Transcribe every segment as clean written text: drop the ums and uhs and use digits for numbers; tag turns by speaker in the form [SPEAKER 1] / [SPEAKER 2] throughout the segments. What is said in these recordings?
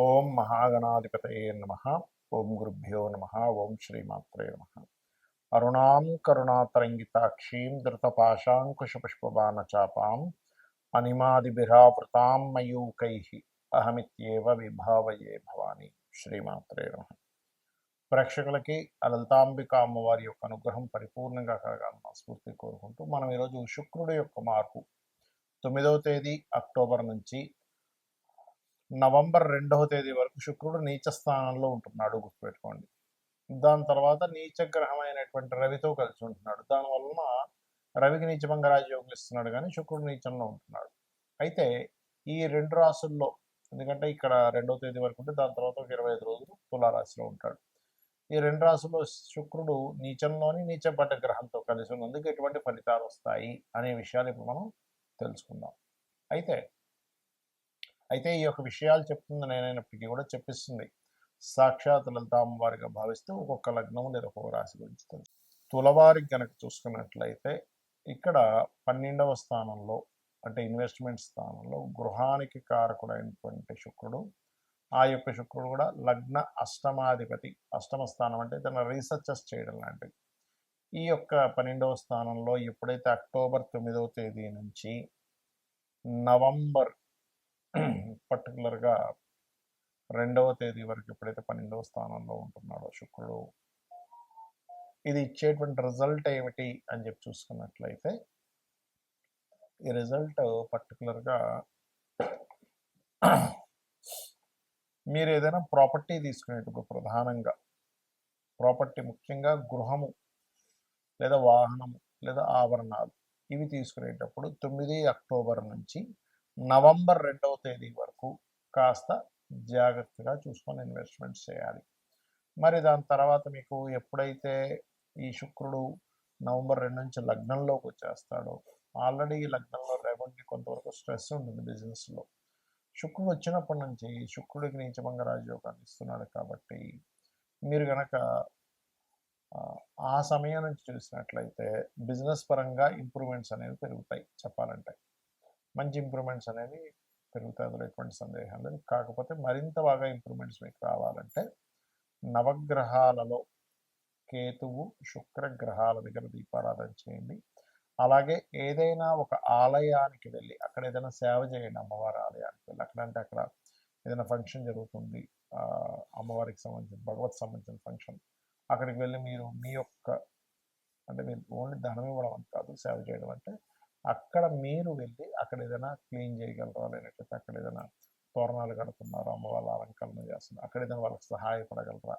[SPEAKER 1] ఓం మహాగణాధిపతయే నమః. ఓం గురుభ్యో నమః. ఓం శ్రీమాత్రే నమః. అరుణాం కరుణాతరంగితాక్షీం ధృతపాశాంకుశపుష్పబాణచాపాం అనిమాదిభిరావృతాం మయూకైః అహమిత్యేవ విభావయే భవాని. శ్రీమాత్రే నమః. ప్రేక్షకులకి లలితాంబిక అమ్మవారి యొక్క అనుగ్రహం పరిపూర్ణంగా కలగాలని స్ఫూర్తి కోరుకుంటూ మనం ఈరోజు శుక్రుడి యొక్క మార్పు 9వ తేదీ అక్టోబర్ నుంచి నవంబర్ 2వ తేదీ వరకు శుక్రుడు నీచ స్థానంలో ఉంటున్నాడు, గుర్తుపెట్టుకోండి. దాని తర్వాత నీచ గ్రహమైనటువంటి రవితో కలిసి ఉంటున్నాడు. దానివలన రవికి నీచభంగ రాజయోగం ఇస్తున్నాడు, కానీ శుక్రుడు నీచంలో ఉంటున్నాడు. అయితే ఈ రెండు రాసుల్లో, ఎందుకంటే ఇక్కడ 2వ తేదీ వరకు ఉంటే దాని తర్వాత ఒక 25 రోజులు తులారాశిలో ఉంటాడు. ఈ రెండు రాసుల్లో శుక్రుడు నీచంలోని నీచపడ్డ గ్రహంతో కలిసి ఉన్నందుకు ఎటువంటి ఫలితాలు వస్తాయి అనే విషయాలు ఇప్పుడు మనం తెలుసుకుందాం. అయితే ఈ యొక్క విషయాలు చెప్తుంది నేనైనప్పటికీ కూడా చెప్పిస్తుంది సాక్షాత్ లలిత అమ్మవారిగా భావిస్తూ ఒక్కొక్క లగ్నం లేదా ఒక్కొక్క రాశి గురించి తెలుసు. తులవారికి కనుక చూసుకున్నట్లయితే ఇక్కడ 12వ స్థానంలో, అంటే ఇన్వెస్ట్మెంట్ స్థానంలో గృహానికి కారకుడైనటువంటి శుక్రుడు, ఆ యొక్క శుక్రుడు కూడా లగ్న అష్టమాధిపతి. అష్టమ స్థానం అంటే తన రీసెర్చెస్ చేయడం లాంటిది. ఈ యొక్క 12వ స్థానంలో ఎప్పుడైతే అక్టోబర్ 9వ తేదీ నుంచి నవంబర్ పర్టికులర్గా 2వ తేదీ వరకు ఎప్పుడైతే 12వ స్థానంలో ఉంటున్నాడో శుక్రుడు, ఇది ఇచ్చేటువంటి రిజల్ట్ ఏమిటి అని చెప్పి చూసుకున్నట్లయితే, ఈ రిజల్ట్ పర్టికులర్గా మీరు ఏదైనా ప్రాపర్టీ తీసుకునేటప్పుడు, ప్రధానంగా ప్రాపర్టీ, ముఖ్యంగా గృహము లేదా వాహనము లేదా ఆభరణాలు, ఇవి తీసుకునేటప్పుడు 9 అక్టోబర్ నుంచి నవంబర్ 2వ తేదీ వరకు కాస్త జాగ్రత్తగా చూసుకొని ఇన్వెస్ట్మెంట్స్ చేయాలి. మరి దాని తర్వాత మీకు ఎప్పుడైతే ఈ శుక్రుడు నవంబర్ 2 నుంచి లగ్నంలోకి వచ్చేస్తాడో, ఆల్రెడీ ఈ లగ్నంలో రేపటికి కొంతవరకు స్ట్రెస్ ఉంటుంది బిజినెస్లో. శుక్రుడు వచ్చినప్పటి నుంచి శుక్రుడికి నీచభంగ రాజయోగాన్ని ఇస్తున్నాడు కాబట్టి మీరు కనుక ఆ సమయం నుంచి చూసినట్లయితే బిజినెస్ పరంగా ఇంప్రూవ్మెంట్స్ అనేవి పెరుగుతాయి. చెప్పాలంటే మంచి ఇంప్రూవ్మెంట్స్ అనేవి పెరుగుతాయి, అందులో ఎటువంటి సందేహం లేదు. కాకపోతే మరింత బాగా ఇంప్రూవ్మెంట్స్ మీకు రావాలంటే నవగ్రహాలలో కేతువు శుక్ర గ్రహాల దగ్గర దీపారాధన చేయండి. అలాగే ఏదైనా ఒక ఆలయానికి వెళ్ళి అక్కడ ఏదైనా సేవ చేయండి. అమ్మవారి ఆలయానికి వెళ్ళి అక్కడ ఏదైనా ఫంక్షన్ జరుగుతుంది, అమ్మవారికి సంబంధించిన, భగవత్ సంబంధించిన ఫంక్షన్, అక్కడికి వెళ్ళి మీరు మీ యొక్క, అంటే మీరు ఓన్లీ ధనం ఇవ్వడం అని కాదు, సేవ చేయడం అంటే అక్కడ మీరు వెళ్ళి అక్కడ ఏదైనా క్లీన్ చేయగలరా, లేకపోతే అక్కడ ఏదైనా తోరణాలు కడుతున్నారు, అమ్మవాళ్ళ అలంకరణ చేస్తున్నారు, అక్కడ ఏదైనా వాళ్ళకి సహాయపడగలరా,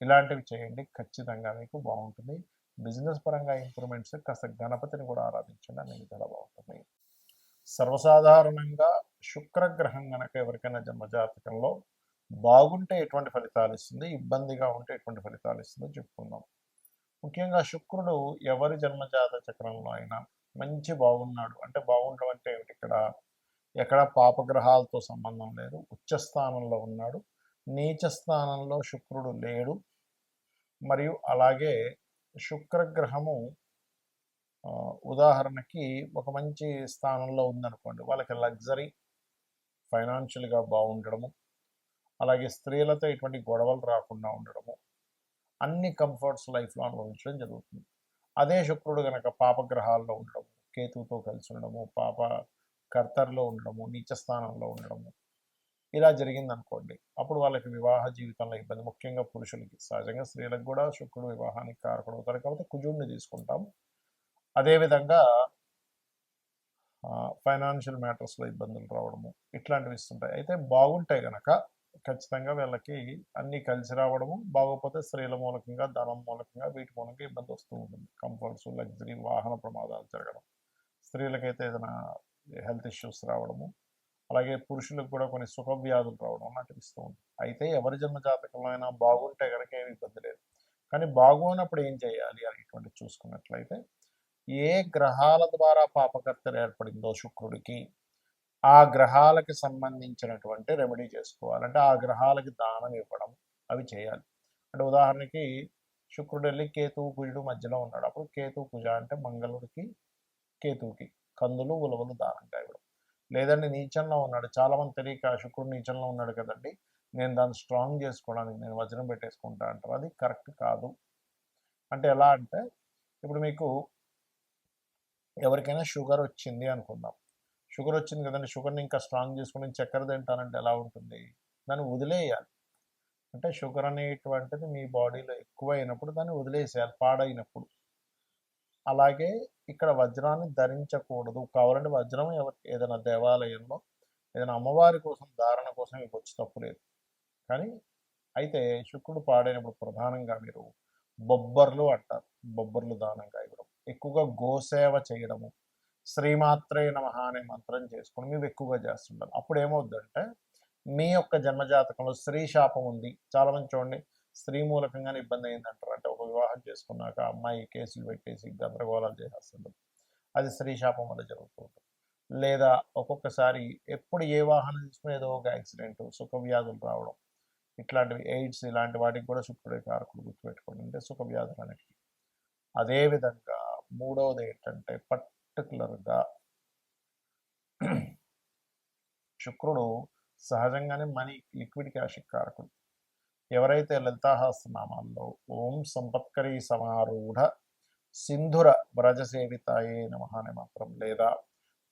[SPEAKER 1] ఇలాంటివి చేయండి. ఖచ్చితంగా మీకు బాగుంటుంది. బిజినెస్ పరంగా ఇంప్రూవ్మెంట్స్, కాస్త గణపతిని కూడా ఆరాధించండి, అన్ని విధాలా బాగుంటుంది. సర్వసాధారణంగా శుక్రగ్రహం కనుక ఎవరికైనా జన్మజాతకంలో బాగుంటే ఎటువంటి ఫలితాలు ఇస్తుంది, ఇబ్బందిగా ఉంటే ఎటువంటి ఫలితాలు ఇస్తుందో చెప్పుకుందాం. ముఖ్యంగా శుక్రుడు ఎవరి జన్మజాత చక్రంలో అయినా మంచి బాగున్నాడు అంటే, బాగుండడం అంటే ఏమిటి, ఎక్కడ పాపగ్రహాలతో సంబంధం లేదు, ఉచ్చ స్థానంలో ఉన్నాడు, నీచ స్థానంలో శుక్రుడు లేడు, మరియు అలాగే శుక్రగ్రహము ఉదాహరణకి ఒక మంచి స్థానంలో ఉందనుకోండి, వాళ్ళకి లగ్జరీ, ఫైనాన్షియల్గా బాగుండడము, అలాగే స్త్రీలతో ఎటువంటి గొడవలు రాకుండా ఉండడము, అన్ని కంఫర్ట్స్ లైఫ్లో అనుభవించడం జరుగుతుంది. అదే శుక్రుడు కనుక పాపగ్రహాల్లో ఉండడము, కేతువుతో కలిసి ఉండడము, పాప కర్తర్లో ఉండడము, నీచ స్థానంలో ఉండడము, ఇలా జరిగిందనుకోండి, అప్పుడు వాళ్ళకి వివాహ జీవితంలో ఇబ్బంది. ముఖ్యంగా పురుషులకి, సహజంగా స్త్రీలకు కూడా శుక్రుడు వివాహానికి కారకుడవుతారు కాబట్టి కుజుడిని తీసుకుంటాం. అదేవిధంగా ఫైనాన్షియల్ మ్యాటర్స్లో ఇబ్బందులు రావడము, ఇట్లాంటివి ఇస్తుంటాయి. అయితే బాగుంటాయి కనుక ఖచ్చితంగా వీళ్ళకి అన్నీ కలిసి రావడము, బాగోపోతే స్త్రీల మూలకంగా, ధనం మూలకంగా, వీటి మూలంగా ఇబ్బంది వస్తూ ఉంటుంది. కంఫర్ట్స్, లగ్జరీ, వాహన ప్రమాదాలు జరగడం, స్త్రీలకైతే ఏదైనా హెల్త్ ఇష్యూస్ రావడము, అలాగే పురుషులకు కూడా కొన్ని సుఖ వ్యాధులు రావడం లాంటివి ఇస్తూ ఉంటుంది. అయితే ఎవరి జన్మ జాతకంలో అయినా బాగుంటే కనుక ఏమి ఇబ్బంది లేదు. కానీ బాగోనప్పుడు ఏం చేయాలి అనేటువంటి చూసుకున్నట్లయితే, ఏ గ్రహాల ద్వారా పాపకర్తలు ఏర్పడిందో శుక్రుడికి, ఆ గ్రహాలకి సంబంధించినటువంటి రెమెడీ చేసుకోవాలంటే ఆ గ్రహాలకి దానం ఇవ్వడం, అవి చేయాలి. అంటే ఉదాహరణకి శుక్రుడు వెళ్ళి కేతువు కుజుడు మధ్యలో ఉన్నాడు, అప్పుడు కేతువు కుజ అంటే మంగళుడికి కేతువుకి కందులు ఉలవలు దానంగా ఇవ్వడం. లేదండి నీచంలో ఉన్నాడు, చాలామంది తెలియక శుక్రుడు నీచంలో ఉన్నాడు కదండి, నేను దాన్ని స్ట్రాంగ్ చేసుకోవడానికి నేను వజ్రం పెట్టేసుకుంటా అంటారు. అది కరెక్ట్ కాదు. అంటే ఎలా అంటే ఇప్పుడు మీకు ఎవరికైనా షుగర్ వచ్చింది అనుకుందాం. షుగర్ వచ్చింది కదండి, షుగర్ని ఇంకా స్ట్రాంగ్ చేసుకుని చక్కెర తింటానంటే ఎలా ఉంటుంది? దాన్ని వదిలేయాలి. అంటే షుగర్ అనేటువంటిది మీ బాడీలో ఎక్కువైనప్పుడు దాన్ని వదిలేసేయాలి పాడైనప్పుడు. అలాగే ఇక్కడ వజ్రాన్ని ధరించకూడదు. కావాలంటే వజ్రం ఏదైనా దేవాలయంలో ఏదైనా అమ్మవారి కోసం ధారణ కోసం మీకు వచ్చి తప్పు లేదు. కానీ అయితే శుక్రుడు పాడైనప్పుడు ప్రధానంగా మీరు బొబ్బర్లు అంటారు, బొబ్బర్లు దానంగా ఇవ్వడం, ఎక్కువగా గోసేవ చేయడము, శ్రీమాత్రే నమః అనే మంత్రం చేసుకుని మీరు ఎక్కువగా చేస్తుంటారు. అప్పుడు ఏమవుద్దంటే మీ యొక్క జన్మజాతకంలో స్త్రీ శాపం ఉంది. చాలామంది చూడండి స్త్రీ మూలకంగానే ఇబ్బంది అయిందంటారు. అంటే ఒక వివాహం చేసుకున్నాక అమ్మాయి కేసులు పెట్టేసి గందరగోళాలు చేసేస్తుంటారు. అది స్త్రీ శాపం వల్ల జరుగుతూ ఉంటుంది. లేదా ఒక్కొక్కసారి ఎప్పుడు ఏ వాహనం తీసుకుని ఏదో ఒక యాక్సిడెంట్, సుఖ వ్యాధులు రావడం, ఇట్లాంటివి ఎయిడ్స్ ఇలాంటి వాటికి కూడా శుక్రుడే కారకుడు, గుర్తుపెట్టుకోండి. అంటే సుఖ వ్యాధులు అనేవి. అదేవిధంగా మూడవది ఏంటంటే పర్టికులర్గా శుక్రుడు సహజంగానే మనీ, లిక్విడ్ క్యాష్ కారకుడు. ఎవరైతే లలితాసహస్రనామాల్లో ఓం సంపత్కరీ సమారూఢ సింధుర వ్రజసేవితాయే నమః అనే మంత్రం, లేదా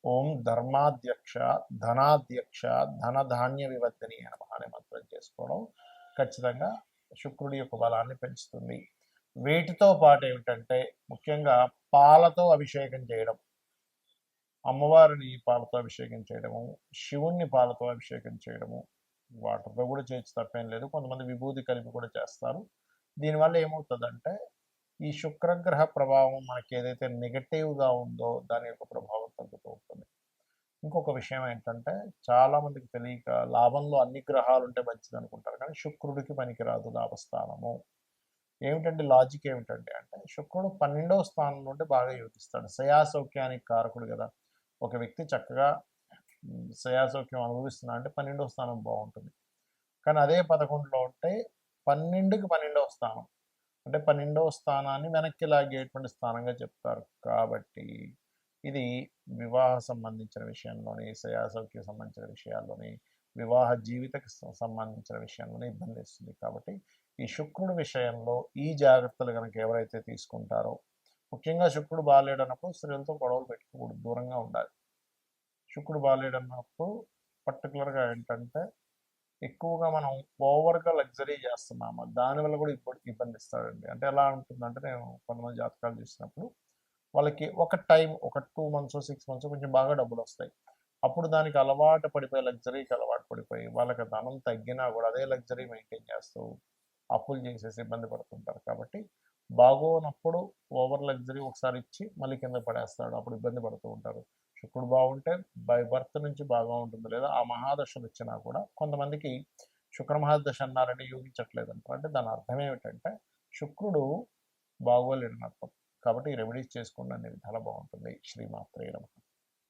[SPEAKER 1] ఓం ధర్మాధ్యక్ష ధనాధ్యక్ష ధనధాన్య వివర్ధిని నమః అనే మంత్రం చేసుకోవడం ఖచ్చితంగా శుక్రుడి యొక్క బలాన్ని పెంచుతుంది. వీటితో పాటు ఏమిటంటే ముఖ్యంగా పాలతో అభిషేకం చేయడం, అమ్మవారిని పాలతో అభిషేకం చేయడము, శివుణ్ణి పాలతో అభిషేకం చేయడము, వాటర్తో కూడా చేయొచ్చు, తప్పేం లేదు. కొంతమంది విభూతి కలిపి కూడా చేస్తారు. దీనివల్ల ఏమవుతుందంటే ఈ శుక్రగ్రహ ప్రభావం మనకి ఏదైతే నెగటివ్గా ఉందో దాని యొక్క ప్రభావం తగ్గుతూ ఉంటుంది. ఇంకొక విషయం ఏంటంటే చాలామందికి తెలియక లాభంలో అన్ని గ్రహాలు ఉంటే మంచిది అనుకుంటారు, కానీ శుక్రుడికి పనికిరాదు లాభస్థానము. ఏమిటంటే లాజిక్ ఏమిటంటే అంటే శుక్రుడు 12వ స్థానం నుండి బాగా యోగిస్తాడు. శయాసౌఖ్యానికి కారకుడు కదా. ఒక వ్యక్తి చక్కగా శయాసౌఖ్యం అనుభవిస్తున్నా అంటే 12వ స్థానం బాగుంటుంది. కానీ అదే 11లో ఉంటే 12కి 12వ స్థానం అంటే 12వ స్థానాన్ని వెనక్కి లాగేటువంటి స్థానంగా చెప్తారు. కాబట్టి ఇది వివాహ సంబంధించిన విషయంలోని, శయాసౌఖ్యం సంబంధించిన విషయాల్లోని, వివాహ జీవితకి సంబంధించిన విషయంలోనే ఇబ్బంది ఇస్తుంది. కాబట్టి ఈ శుక్రుడి విషయంలో ఈ జాగ్రత్తలు కనుక ఎవరైతే తీసుకుంటారో, ముఖ్యంగా శుక్రుడు బాగాలేడన్నప్పుడు స్త్రీలతో గొడవలు పెట్టుకోకూడదు, దూరంగా ఉండాలి. శుక్రుడు బాగాలేడన్నప్పుడు పర్టికులర్గా ఏంటంటే ఎక్కువగా మనం ఓవర్గా లగ్జరీ చేస్తున్నాము, దానివల్ల కూడా ఇబ్బంది ఇస్తాడండి. అంటే ఎలా ఉంటుందంటే నేను కొంతమంది జాతకాలు చూసినప్పుడు వాళ్ళకి ఒక టైం, ఒక 2 months 6 months కొంచెం బాగా డబ్బులు వస్తాయి. అప్పుడు దానికి అలవాటు పడిపోయి, లగ్జరీకి అలవాటు పడిపోయి వాళ్ళకి ధనం తగ్గినా కూడా అదే లగ్జరీ మెయింటైన్ చేస్తూ అప్పులు చేసేసి ఇబ్బంది పడుతుంటారు. కాబట్టి బాగోనప్పుడు ఓవర్ లగ్జరీ ఒకసారి ఇచ్చి మళ్ళీ కింద పడేస్తాడు, అప్పుడు ఇబ్బంది పడుతూ ఉంటారు. శుక్రుడు బాగుంటే బై బర్త్ నుంచి బాగా ఉంటుంది, లేదా ఆ మహాదశలు వచ్చినా కూడా కొంతమందికి శుక్ర మహాదశ అన్నారంటే యోగించట్లేదు అంటారు. అంటే దాని అర్థం ఏమిటంటే శుక్రుడు బాగోలేడని అర్థం. కాబట్టి ఈ రెమెడీస్ చేసుకోండి, అన్ని విధాలా బాగుంటుంది. శ్రీమాత్రే నమః.